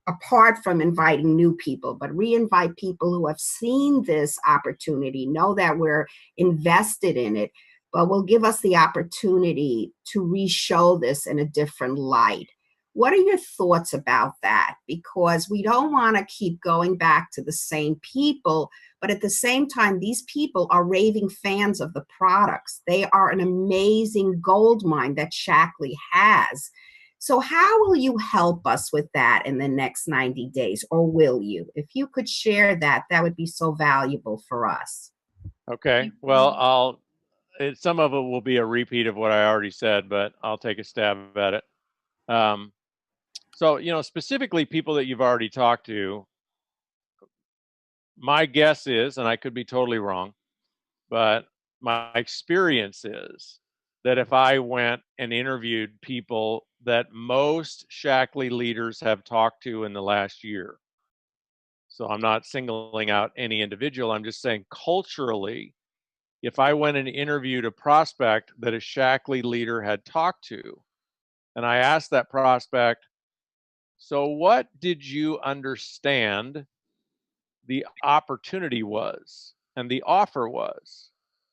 Speaker 6: apart from inviting new people, but re-invite people who have seen this opportunity, know that we're invested in it, but will give us the opportunity to re-show this in a different light? What are your thoughts about that? Because we don't want to keep going back to the same people, but at the same time, these people are raving fans of the products. They are an amazing gold mine that Shaklee has. So how will you help us with that in the next 90 days, or will you? If you could share that, that would be so valuable for us.
Speaker 1: Okay. Well, some of it will be a repeat of what I already said, but I'll take a stab at it. So, specifically people that you've already talked to, my guess is, and I could be totally wrong, but my experience is that if I went and interviewed people that most Shaklee leaders have talked to in the last year, so I'm not singling out any individual, I'm just saying culturally, if I went and interviewed a prospect that a Shaklee leader had talked to, and I asked that prospect, so what did you understand the opportunity was and the offer was?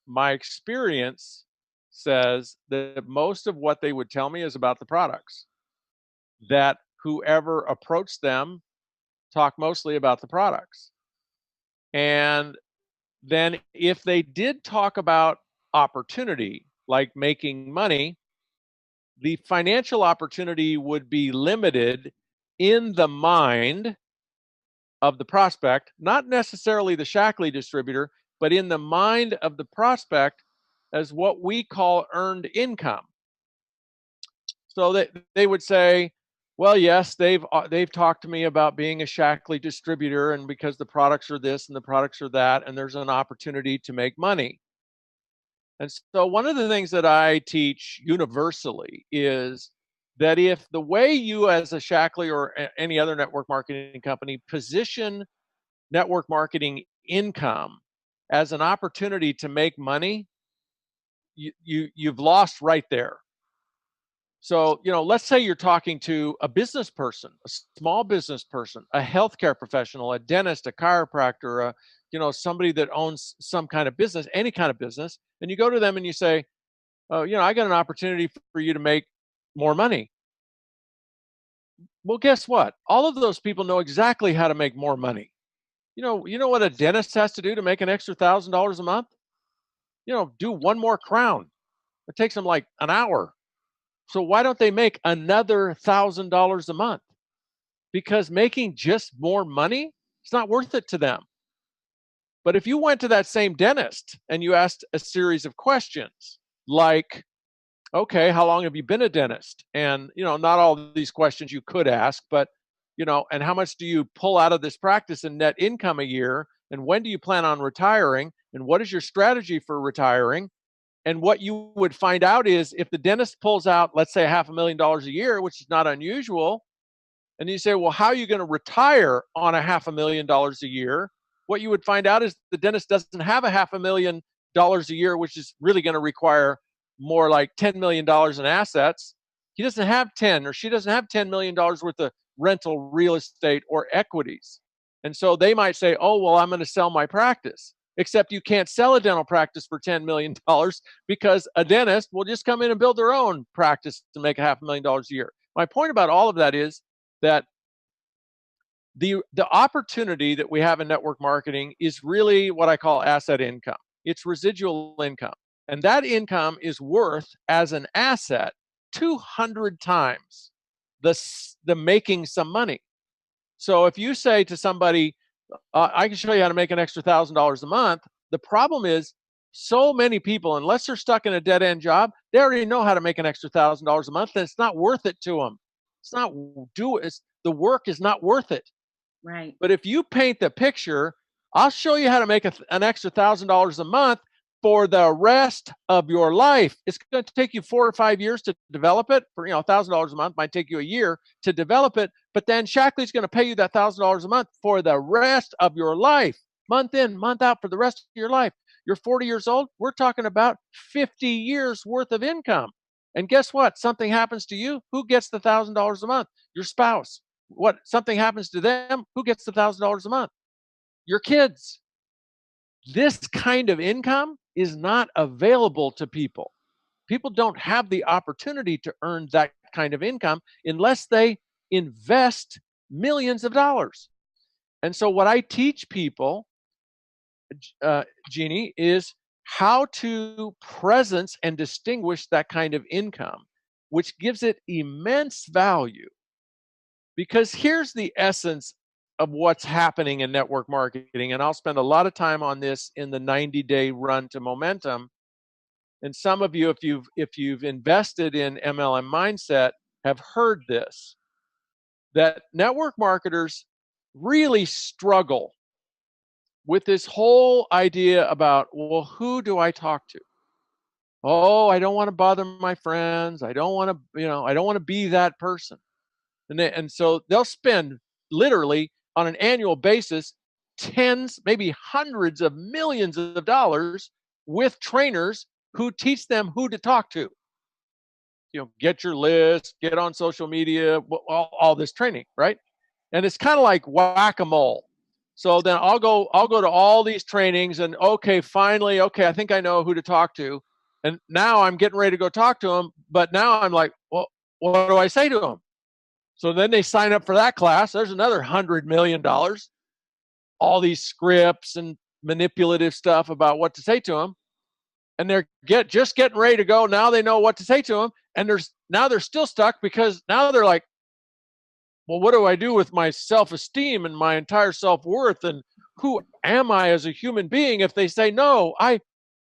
Speaker 1: My experience says that most of what they would tell me is about the products, that whoever approached them talked mostly about the products. And then if they did talk about opportunity, like making money, the financial opportunity would be limited in the mind of the prospect, not necessarily the Shaklee distributor, but in the mind of the prospect as what we call earned income. So that they would say, well, yes, they've talked to me about being a Shaklee distributor, and because the products are this and the products are that, and there's an opportunity to make money. And so one of the things that I teach universally is that if the way you as a Shaklee or any other network marketing company position network marketing income as an opportunity to make money, you've lost right there. So, let's say you're talking to a business person, a small business person, a healthcare professional, a dentist, a chiropractor, somebody that owns some kind of business, any kind of business, and you go to them and you say, oh, I got an opportunity for you to make more money. Well, guess what? All of those people know exactly how to make more money. You know what a dentist has to do to make an extra $1,000 a month? Do one more crown. It takes them like an hour. So why don't they make another $1,000 a month? Because making just more money, it's not worth it to them. But if you went to that same dentist and you asked a series of questions like, okay, how long have you been a dentist? And, not all of these questions you could ask, but, and how much do you pull out of this practice in net income a year? And when do you plan on retiring? And what is your strategy for retiring? And what you would find out is if the dentist pulls out, let's say $500,000 a year, which is not unusual, and you say, well, how are you going to retire on $500,000 a year? What you would find out is the dentist doesn't have $500,000 a year, which is really going to require more like $10 million in assets. He doesn't have 10, or she doesn't have $10 million worth of rental real estate or equities. And so they might say, oh, well, I'm going to sell my practice. Except you can't sell a dental practice for $10 million because a dentist will just come in and build their own practice to make $500,000 a year. My point about all of that is that the opportunity that we have in network marketing is really what I call asset income. It's residual income. And that income is worth as an asset 200 times the making some money. So if you say to somebody, I can show you how to make an extra $1,000 a month, the problem is so many people, unless they're stuck in a dead end job, they already know how to make an extra $1,000 a month, and it's not worth it to them. The work is not worth it.
Speaker 2: Right.
Speaker 1: But if you paint the picture, I'll show you how to make an extra $1,000 a month for the rest of your life. It's going to take you 4 or 5 years to develop it. For $1,000 a month might take you a year to develop it, but then Shaklee's going to pay you that $1,000 a month for the rest of your life, month in, month out, for the rest of your life. You're 40 years old. We're talking about 50 years worth of income. And guess what? Something happens to you. Who gets the $1,000 a month? Your spouse. What? Something happens to them. Who gets the $1,000 a month? Your kids. This kind of income is not available to people. People don't have the opportunity to earn that kind of income unless they invest millions of dollars. And so what I teach people, Jeannie, is how to presence and distinguish that kind of income, which gives it immense value. Because here's the essence of what's happening in network marketing, and I'll spend a lot of time on this in the 90-day run to momentum. And some of you, if you've invested in MLM mindset, have heard this, that network marketers really struggle with this whole idea about, well, who do I talk to? Oh, I don't want to bother my friends. I don't want to, I don't want to be that person. And so they'll spend literally on an annual basis tens, maybe hundreds of millions of dollars with trainers who teach them who to talk to. Get your list, get on social media, all this training, right? And it's kind of like whack-a-mole. So then I'll go to all these trainings and finally, I think I know who to talk to. And now I'm getting ready to go talk to them, but now I'm like, well, what do I say to them? So then they sign up for that class. There's another $100 million, all these scripts and manipulative stuff about what to say to them. And they're just getting ready to go. Now they know what to say to them. And they're still stuck because now they're like, well, what do I do with my self-esteem and my entire self-worth? And who am I as a human being if they say, no, I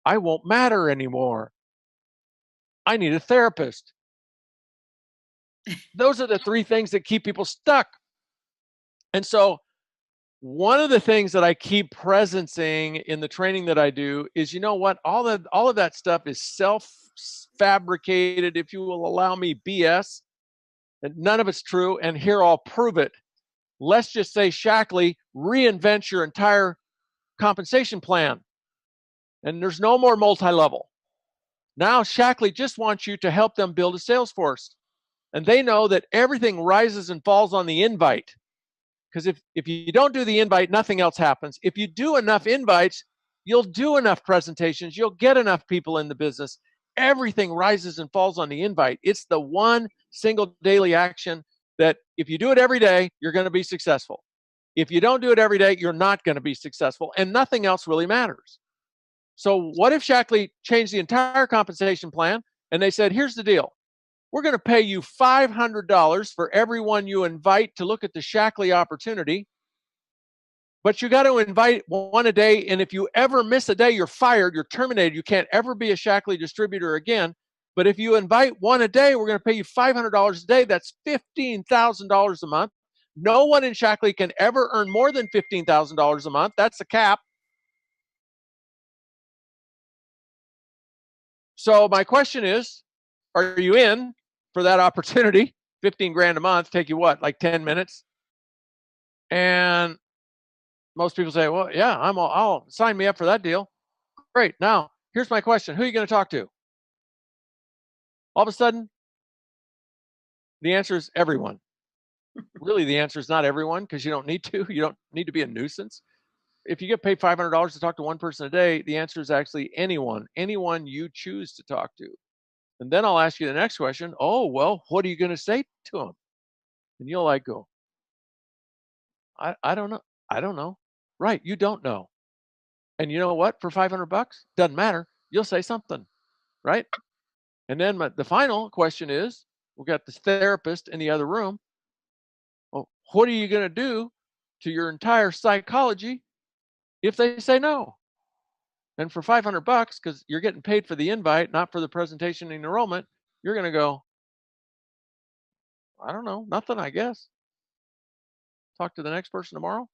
Speaker 1: won't matter anymore. I need a therapist. Those are the three things that keep people stuck. And so one of the things that I keep presencing in the training that I do is, you know what, all of that stuff is self-fabricated, if you will allow me, BS. And none of it's true. And here, I'll prove it. Let's just say, Shaklee, reinvent your entire compensation plan. And there's no more multi-level. Now, Shaklee just wants you to help them build a sales force. And they know that everything rises and falls on the invite. Because if you don't do the invite, nothing else happens. If you do enough invites, you'll do enough presentations. You'll get enough people in the business. Everything rises and falls on the invite. It's the one single daily action that if you do it every day, you're going to be successful. If you don't do it every day, you're not going to be successful, and nothing else really matters. So what if Shaklee changed the entire compensation plan and they said, here's the deal. We're going to pay you $500 for everyone you invite to look at the Shaklee opportunity, but you got to invite one a day, and if you ever miss a day, you're fired, you're terminated. You can't ever be a Shaklee distributor again. But if you invite one a day, we're going to pay you $500 a day. That's $15,000 a month. No one in Shaklee can ever earn more than $15,000 a month. That's the cap. So my question is, are you in for that opportunity? 15 grand a month, take you what, like 10 minutes? And most people say, well, yeah, I'll sign me up for that deal. Great. Now, here's my question. Who are you going to talk to? All of a sudden, the answer is everyone. Really, the answer is not everyone, because you don't need to. You don't need to be a nuisance. If you get paid $500 to talk to one person a day, the answer is actually anyone you choose to talk to. And then I'll ask you the next question. Oh, well, what are you going to say to them? And you'll go, I don't know. I don't know. Right. You don't know. And you know what? For $500, doesn't matter. You'll say something, right? And then the final question is, we've got this therapist in the other room. Well, what are you going to do to your entire psychology if they say no? And for $500, because you're getting paid for the invite, not for the presentation and enrollment, you're going to go, I don't know, nothing, I guess. Talk to the next person tomorrow.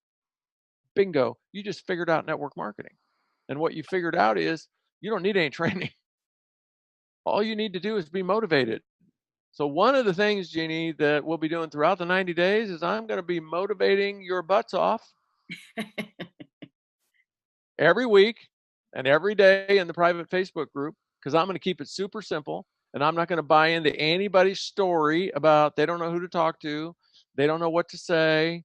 Speaker 1: Bingo. You just figured out network marketing. And what you figured out is you don't need any training. All you need to do is be motivated. So one of the things, Jeannie, that we'll be doing throughout the 90 days is I'm going to be motivating your butts off every week and every day in the private Facebook group, because I'm going to keep it super simple, and I'm not going to buy into anybody's story about they don't know who to talk to, they don't know what to say.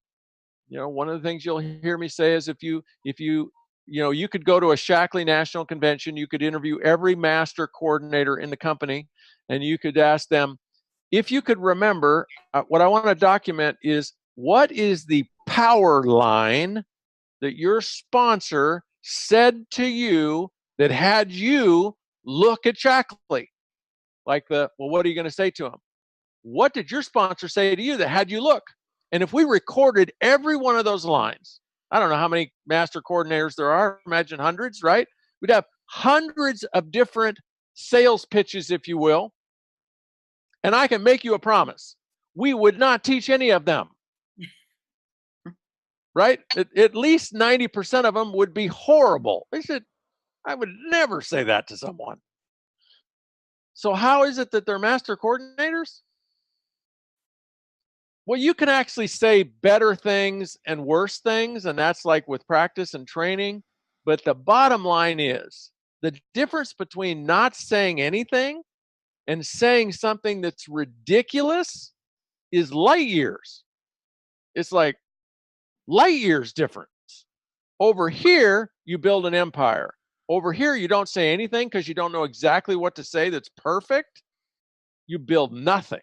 Speaker 1: One of the things you'll hear me say is if you could go to a Shaklee National Convention, you could interview every master coordinator in the company, and you could ask them, if you could remember, what I want to document is, what is the power line that your sponsor said to you that had you look at Shaklee? Like well, what are you going to say to him? What did your sponsor say to you that had you look? And if we recorded every one of those lines, I don't know how many master coordinators there are, imagine hundreds, right? We'd have hundreds of different sales pitches, if you will. And I can make you a promise. We would not teach any of them. Right? At least 90% of them would be horrible. I would never say that to someone. So how is it that they're master coordinators? Well, you can actually say better things and worse things, and that's like with practice and training. But the bottom line is, the difference between not saying anything and saying something that's ridiculous is light years. It's like light years difference. Over here, you build an empire. Over here, you don't say anything because you don't know exactly what to say that's perfect. You build nothing.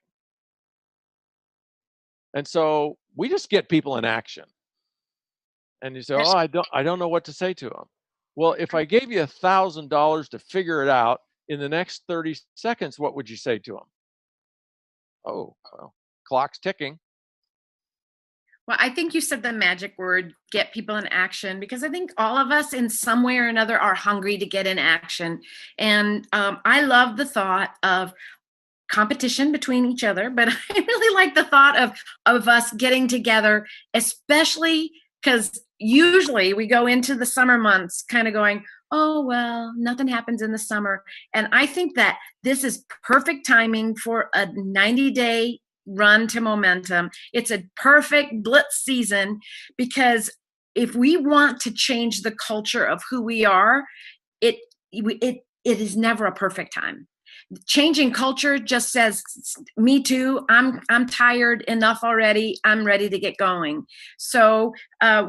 Speaker 1: And so we just get people in action. And you say, oh, I don't know what to say to them. Well, if I gave you $1,000 to figure it out in the next 30 seconds, what would you say to them? Oh, well, clock's ticking.
Speaker 2: Well, I think you said the magic word, get people in action, because I think all of us in some way or another are hungry to get in action. And I love the thought of competition between each other, but I really like the thought of us getting together, especially because usually we go into the summer months kind of going, oh, well, nothing happens in the summer. And I think that this is perfect timing for a 90-day run to momentum. It's a perfect blitz season, because if we want to change the culture of who we are, it is never a perfect time. Changing culture just says, me too, I'm tired enough already, I'm ready to get going. So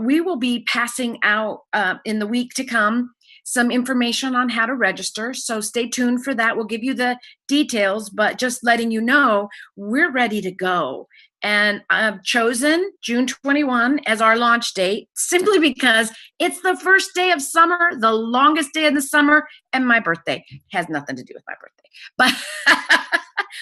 Speaker 2: we will be passing out in the week to come some information on how to register. So stay tuned for that. We'll give you the details, but just letting you know, we're ready to go. And I've chosen June 21 as our launch date simply because it's the first day of summer, the longest day of the summer, and my birthday. It has nothing to do with my birthday, but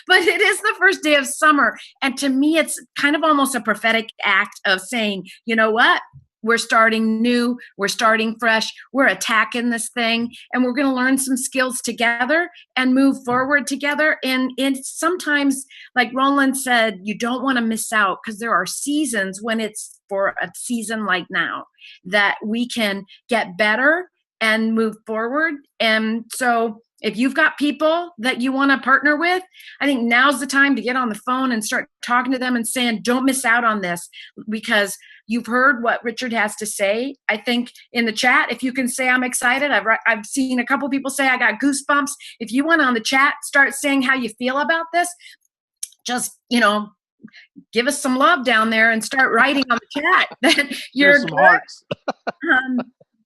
Speaker 2: but it is the first day of summer. And to me, it's kind of almost a prophetic act of saying, you know what? We're starting new, we're starting fresh, we're attacking this thing, and we're going to learn some skills together and move forward together. And sometimes, like Roland said, you don't want to miss out, because there are seasons when it's for a season like now that we can get better and move forward. And so if you've got people that you want to partner with, I think now's the time to get on the phone and start talking to them and saying, don't miss out on this, because you've heard what Richard has to say. I think in the chat, if you can say, I'm excited. I've seen a couple people say, I got goosebumps. If you want on the chat, start saying how you feel about this. Just, give us some love down there and start writing on the chat that you're
Speaker 1: some hearts.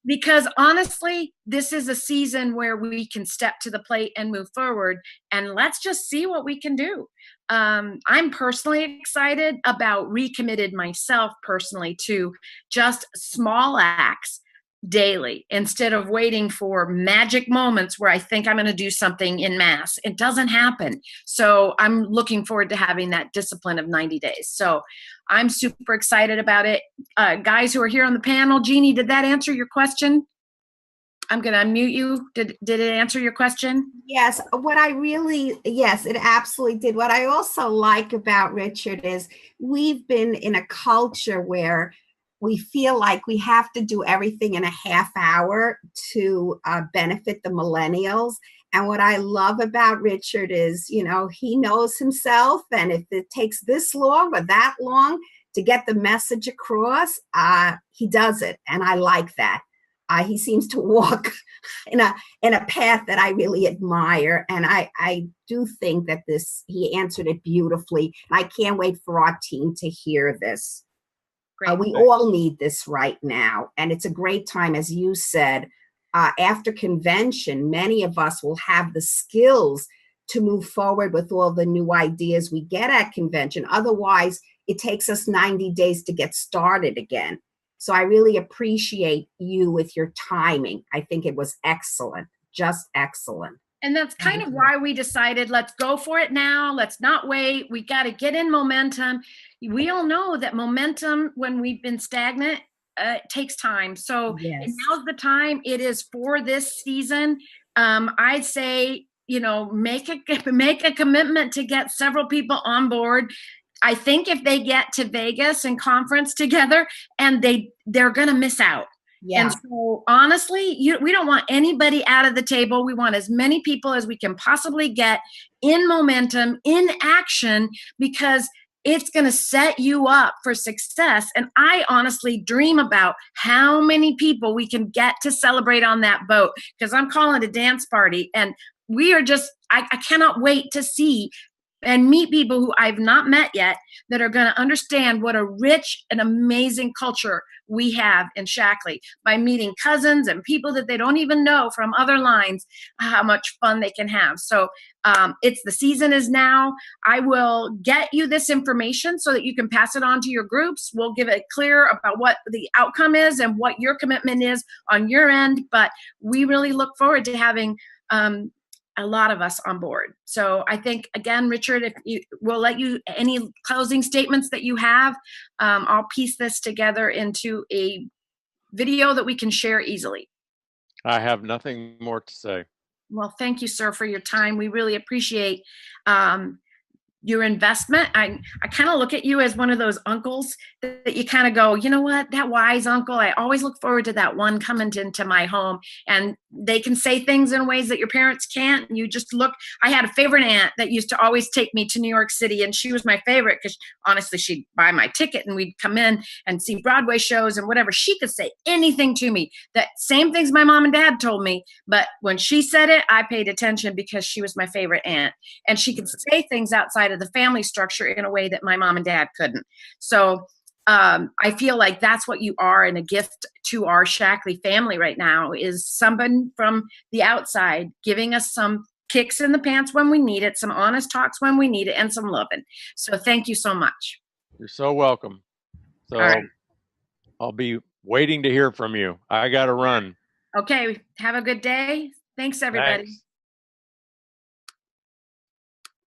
Speaker 2: Because honestly, this is a season where we can step to the plate and move forward, and let's just see what we can do. I'm personally excited about recommitted myself personally to just small acts daily instead of waiting for magic moments where I think I'm going to do something in mass. It doesn't happen. So I'm looking forward to having that discipline of 90 days. So I'm super excited about it. Guys who are here on the panel, Jeannie, did that answer your question? I'm going to unmute you. Did it answer your question?
Speaker 6: Yes. Yes, it absolutely did. What I also like about Richard is we've been in a culture where we feel like we have to do everything in a half hour to benefit the millennials. And what I love about Richard is, he knows himself. And if it takes this long or that long to get the message across, he does it. And I like that. He seems to walk in a path that I really admire. And I do think that he answered it beautifully. And I can't wait for our team to hear this. We all need this right now. And it's a great time, as you said, after convention, many of us will have the skills to move forward with all the new ideas we get at convention. Otherwise, it takes us 90 days to get started again. So I really appreciate you with your timing. I think it was excellent, just excellent.
Speaker 2: And that's kind of why we decided, let's go for it now. Let's not wait. We got to get in momentum. We all know that momentum, when we've been stagnant, takes time. So
Speaker 6: Yes.
Speaker 2: now's the time. It is for this season. I'd say, make a commitment to get several people on board. I think if they get to Vegas and conference together, and they're going to miss out.
Speaker 6: Yeah.
Speaker 2: And so honestly, we don't want anybody out of the table. We want as many people as we can possibly get in momentum, in action, because it's going to set you up for success. And I honestly dream about how many people we can get to celebrate on that boat, because I'm calling it a dance party. And we are just, I cannot wait to see and meet people who I've not met yet that are going to understand what a rich and amazing culture we have in Shaklee by meeting cousins and people that they don't even know from other lines, how much fun they can have. So it's the season is now. I will get you this information so that you can pass it on to your groups. We'll give it clear about what the outcome is and what your commitment is on your end. But we really look forward to having a lot of us on board. So I think, again, Richard, we'll let you, any closing statements that you have, I'll piece this together into a video that we can share easily.
Speaker 1: I have nothing more to say.
Speaker 2: Well, thank you, sir, for your time. We really appreciate your investment. I kind of look at you as one of those uncles that you kind of go, you know what, that wise uncle, I always look forward to that one coming into my home, and they can say things in ways that your parents can't. And you just look, I had a favorite aunt that used to always take me to New York City, and she was my favorite because honestly, she'd buy my ticket and we'd come in and see Broadway shows and whatever. She could say anything to me, that same things my mom and dad told me. But when she said it, I paid attention because she was my favorite aunt, and she could say things outside of the family structure in a way that my mom and dad couldn't. So I feel like that's what you are, and a gift to our Shaklee family right now is someone from the outside giving us some kicks in the pants when we need it, some honest talks when we need it, and some loving. So thank you so much.
Speaker 1: You're so welcome. So
Speaker 2: All right.
Speaker 1: I'll be waiting to hear from you. I got to run.
Speaker 2: Okay. Have a good day. Thanks, everybody.
Speaker 1: Thanks.